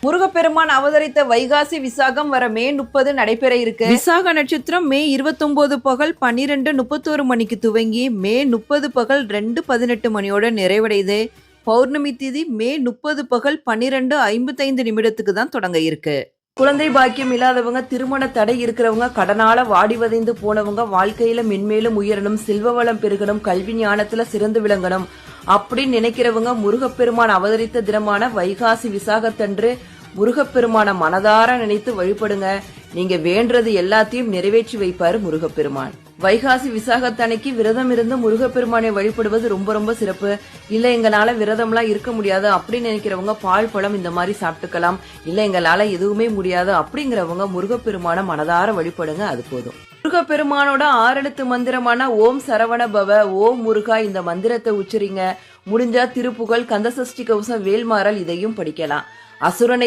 முருகப்பெருமான் அவதரித்த வைகாசி விசாகம் வர மே 30 நடைபெற இருக்கு. விசாக நட்சத்திரம் மே 29 பகல் 12:31 மணிக்கு துவங்கி மே 30 பகல் 2:18 மணியோட நிறைவடையுது. பௌர்ணமி திதி மே 30 பகல் 12:55 நிமிடத்துக்கு தான் தொடங்க இருக்கு. குழந்தை பாக்கியம் இல்லாதவங்க, திருமண தடை இருக்கிறவங்க, கடனால வாடி வதைந்து போனவங்க, வாழ்க்கையில மென்மேலும் உயரணும், செல்வ வளம் பெருகணும், கல்வி ஞானத்துல சிறந்து விளங்கணும் அப்படின்னு நினைக்கிறவங்க முருகப்பெருமான் அவதரித்த தினமான வைகாசி விசாகத்தன்று முருகப்பெருமான மனதார நினைத்து வழிபடுங்க. நீங்க வேண்டது எல்லாத்தையும் நிறைவேற்றி வைப்பாரு முருகப்பெருமான். வைகாசி விசாகத்தன்னைக்கு விரதம் இருந்து முருகப்பெருமானை வழிபடுவது ரொம்ப ரொம்ப சிறப்பு. இல்ல எங்களால விரதம்லாம் இருக்க முடியாது அப்படின்னு நினைக்கிறவங்க பால் பழம் இந்த மாதிரி சாப்பிட்டுக்கலாம். இல்ல எங்களால எதுவுமே முடியாது அப்படிங்கிறவங்க முருகப்பெருமான மனதார வழிபடுங்க, அது போதும். முருகப்பெருமானோட 6 எழுத்து மந்திரமான ஓம் சரவண பவ, ஓம் முருகா இந்த மந்திரத்தை உச்சரிங்க. முடிஞ்சா திருப்புகழ், கந்தசஷ்டி கவசம், வேல்மாறல் இதையும் படிக்கலாம். அசுரனை